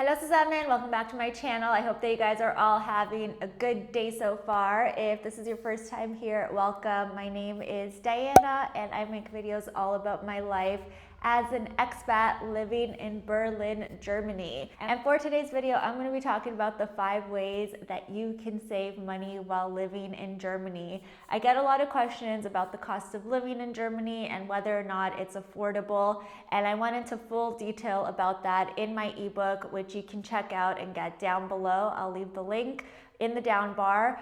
Hello zusammen, welcome back to my channel. I hope that you guys are all having a good day so far. If this is your first time here, welcome. My name is Diana and I make videos all about my life as an expat living in Berlin, Germany. And for today's video, I'm going to be talking about the 5 ways that you can save money while living in Germany. I get a lot of questions about the cost of living in Germany and whether or not it's affordable, and I went into full detail about that in my ebook, which you can check out and get down below. I'll leave the link in the down bar.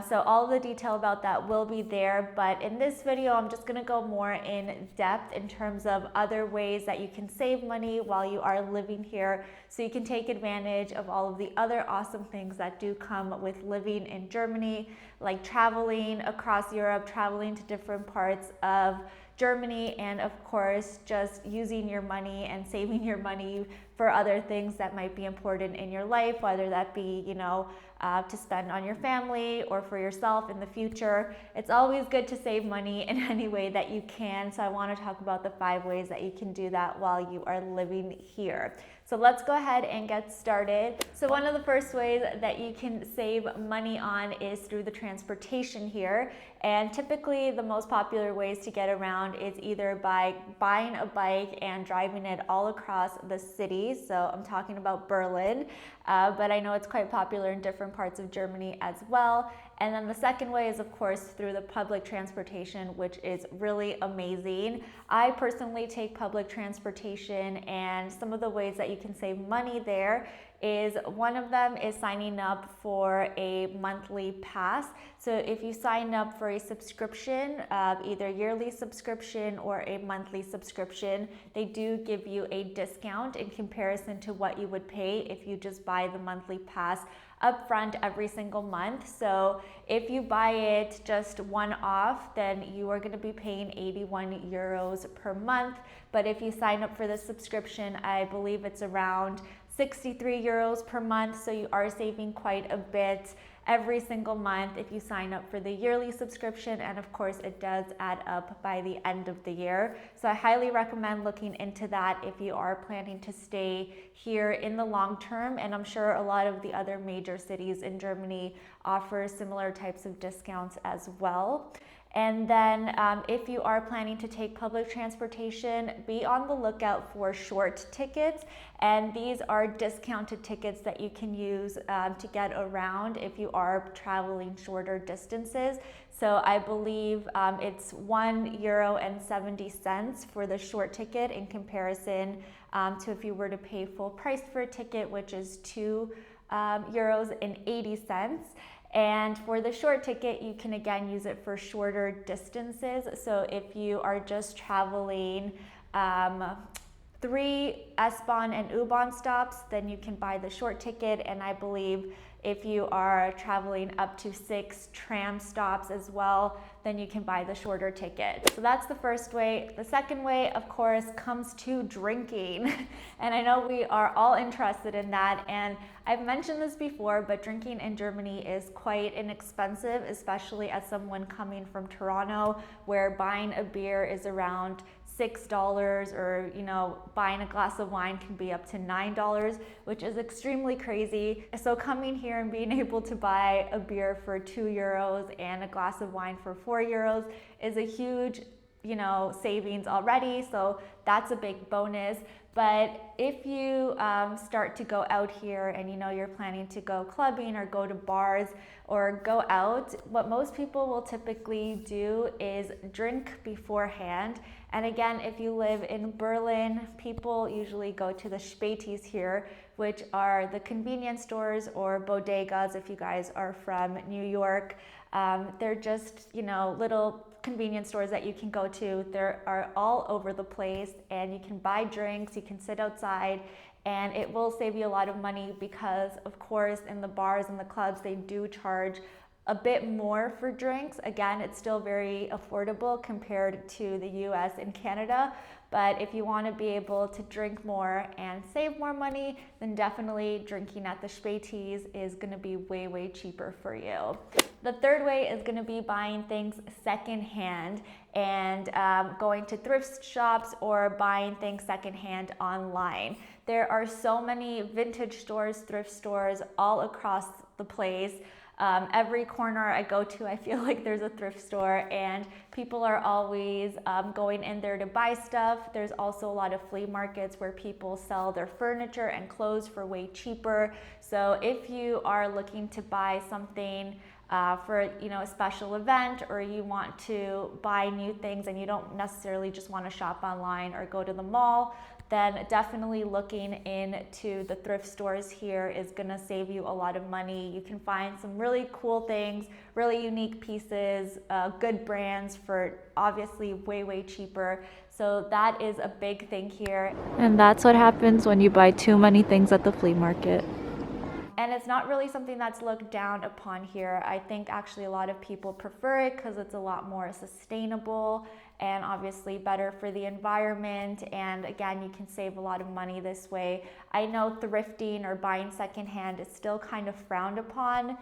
So all the detail about that will be there, but in this video I'm just going to go more in depth in terms of other ways that you can save money while you are living here, so you can take advantage of all of the other awesome things that do come with living in Germany, like traveling across Europe, traveling to different parts of Germany, and of course just using your money and saving your money for other things that might be important in your life, whether that be, to spend on your family or for yourself in the future. It's always good to save money in any way that you can. So I want to talk about the 5 ways that you can do that while you are living here. So let's go ahead and get started. So one of the first ways that you can save money on is through the transportation here. And typically the most popular ways to get around is either by buying a bike and driving it all across the city. So I'm talking about Berlin, but I know it's quite popular in different parts of Germany as well. And then the second way is, of course, through the public transportation, which is really amazing. I personally take public transportation, and some of the ways that you can save money there is, one of them is signing up for a monthly pass. So if you sign up for a subscription, either yearly subscription or a monthly subscription, they do give you a discount in comparison to what you would pay if you just buy the monthly pass upfront every single month. So if you buy it just one-off, then you are going to be paying 81 euros per month. But if you sign up for the subscription, I believe it's around 63 euros per month. So you are saving quite a bit every single month if you sign up for the yearly subscription, and of course it does add up by the end of the year. So I highly recommend looking into that if you are planning to stay here in the long term, and I'm sure a lot of the other major cities in Germany offer similar types of discounts as well. And then if you are planning to take public transportation, be on the lookout for short tickets. And these are discounted tickets that you can use to get around if you are traveling shorter distances. So I believe it's €1.70 for the short ticket in comparison to if you were to pay full price for a ticket, which is €2.80. And for the short ticket, you can again use it for shorter distances. So if you are just traveling 3 S-Bahn and U-Bahn stops, then you can buy the short ticket. And I believe if you are traveling up to 6 tram stops as well, then you can buy the shorter ticket. So that's the first way. The second way, of course, comes to drinking. And I know we are all interested in that. And I've mentioned this before, but drinking in Germany is quite inexpensive, especially as someone coming from Toronto, where buying a beer is around $6, or buying a glass of wine can be up to $9, which is extremely crazy. So coming here and being able to buy a beer for 2 euros and a glass of wine for 4 euros is a huge savings already. So that's a big bonus. But if you start to go out here and you're planning to go clubbing or go to bars or go out, what most people will typically do is drink beforehand. And again, if you live in Berlin, people usually go to the Spätis here, which are the convenience stores, or bodegas if you guys are from New York. They're just little convenience stores that you can go to. They are all over the place, and you can buy drinks, you can sit outside, and it will save you a lot of money because, of course, in the bars and the clubs, they do charge a bit more for drinks. Again, it's still very affordable compared to the US and Canada, But if you want to be able to drink more and save more money, then definitely drinking at the Spätis is going to be way, way cheaper for you. The third way is going to be buying things secondhand and going to thrift shops or buying things secondhand online. There are so many vintage stores, thrift stores all across the place. Every corner I go to, I feel like there's a thrift store, and people are always going in there to buy stuff. There's also a lot of flea markets where people sell their furniture and clothes for way cheaper. So if you are looking to buy something for a special event, or you want to buy new things and you don't necessarily just want to shop online or go to the mall, then definitely looking into the thrift stores here is going to save you a lot of money. You can find some really cool things, really unique pieces, good brands for obviously way, way cheaper. So that is a big thing here. And that's what happens when you buy too many things at the flea market. And it's not really something that's looked down upon here. I think actually a lot of people prefer it because it's a lot more sustainable and obviously better for the environment. And again, you can save a lot of money this way. I know thrifting or buying secondhand is still kind of frowned upon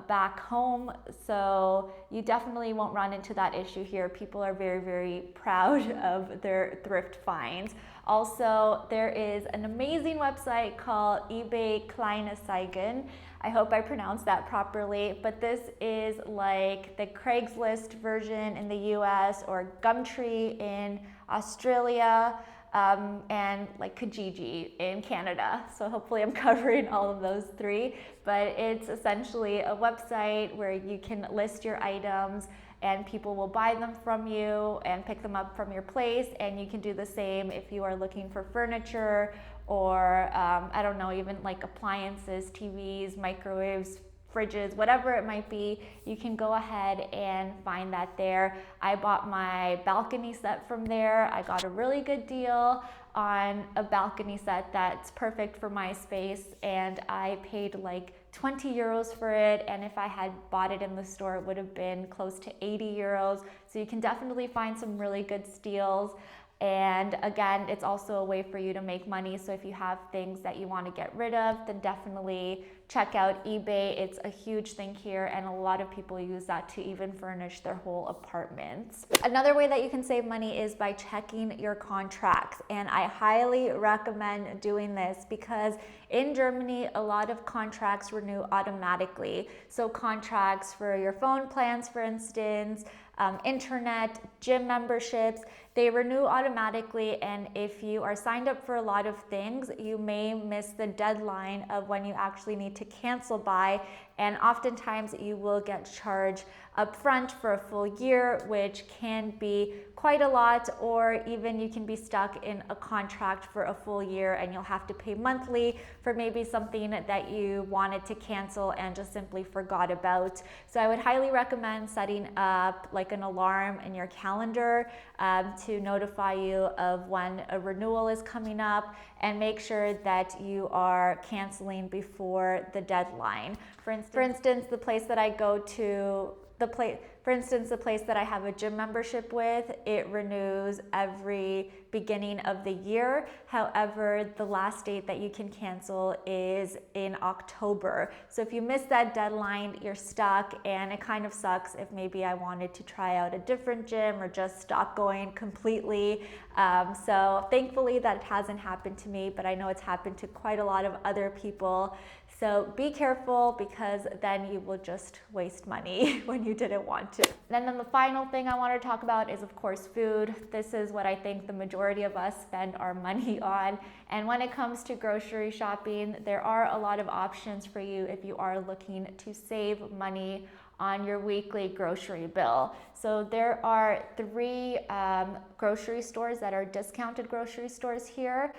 back home, so you definitely won't run into that issue here. People are very, very proud of their thrift finds. Also, there is an amazing website called eBay Kleinanzeigen. I hope I pronounced that properly, but this is like the Craigslist version in the US or Gumtree in Australia, and like Kijiji in Canada. So hopefully I'm covering all of those three, but it's essentially a website where you can list your items and people will buy them from you and pick them up from your place. And you can do the same if you are looking for furniture or I don't know, even like appliances, TVs, microwaves, fridges, whatever it might be. You can go ahead and find that there. I bought my balcony set from there. I got a really good deal on a balcony set that's perfect for my space, and I paid like 20 euros for it, and if I had bought it in the store it would have been close to 80 euros. So you can definitely find some really good steals. And again, it's also a way for you to make money. So if you have things that you want to get rid of, then definitely check out eBay. It's a huge thing here, and a lot of people use that to even furnish their whole apartments. Another way that you can save money is by checking your contracts. And I highly recommend doing this because in Germany, a lot of contracts renew automatically. So contracts for your phone plans, for instance, internet, gym memberships, they renew automatically, and if you are signed up for a lot of things, you may miss the deadline of when you actually need to cancel by, and oftentimes you will get charged upfront for a full year, which can be quite a lot, or even you can be stuck in a contract for a full year and you'll have to pay monthly for maybe something that you wanted to cancel and just simply forgot about. So I would highly recommend setting up like an alarm in your calendar to notify you of when a renewal is coming up, and make sure that you are canceling before the deadline. For instance, the place that I go to, the place that I have a gym membership with, it renews every beginning of the year. However, the last date that you can cancel is in October. So if you miss that deadline, you're stuck, and it kind of sucks if maybe I wanted to try out a different gym or just stop going completely. So thankfully that hasn't happened to me, but I know it's happened to quite a lot of other people. So be careful, because then you will just waste money when you didn't want to. And then the final thing I want to talk about is, of course, food. This is what I think the majority of us spend our money on. And when it comes to grocery shopping, there are a lot of options for you if you are looking to save money on your weekly grocery bill. So there are 3 grocery stores that are discounted grocery stores here.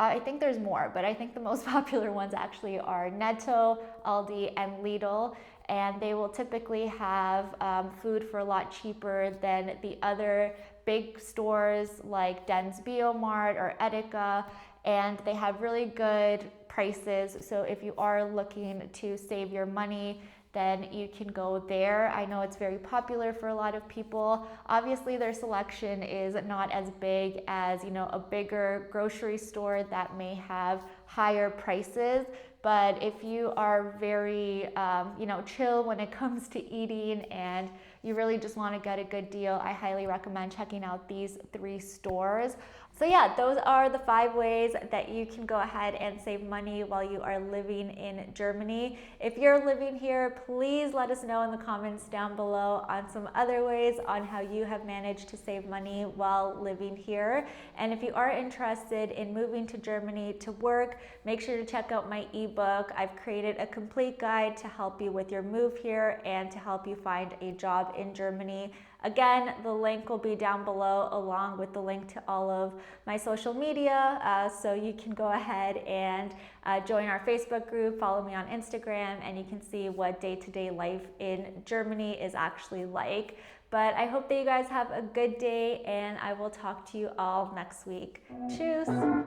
I think there's more, but I think the most popular ones actually are Netto, Aldi, and Lidl, and they will typically have food for a lot cheaper than the other big stores like Den's Biomart or Edeka, and they have really good prices. So if you are looking to save your money, then you can go there. I know it's very popular for a lot of people. Obviously, their selection is not as big as, a bigger grocery store that may have higher prices. But if you are very, chill when it comes to eating and you really just want to get a good deal, I highly recommend checking out these 3 stores. So yeah, those are the 5 ways that you can go ahead and save money while you are living in Germany. If you're living here, please let us know in the comments down below on some other ways on how you have managed to save money while living here. And if you are interested in moving to Germany to work, make sure to check out my ebook. I've created a complete guide to help you with your move here and to help you find a job in Germany. Again, the link will be down below along with the link to all of my social media, so you can go ahead and join our Facebook group, follow me on Instagram, and you can see what day-to-day life in Germany is actually like. But I hope that you guys have a good day, and I will talk to you all next week. Tschüss!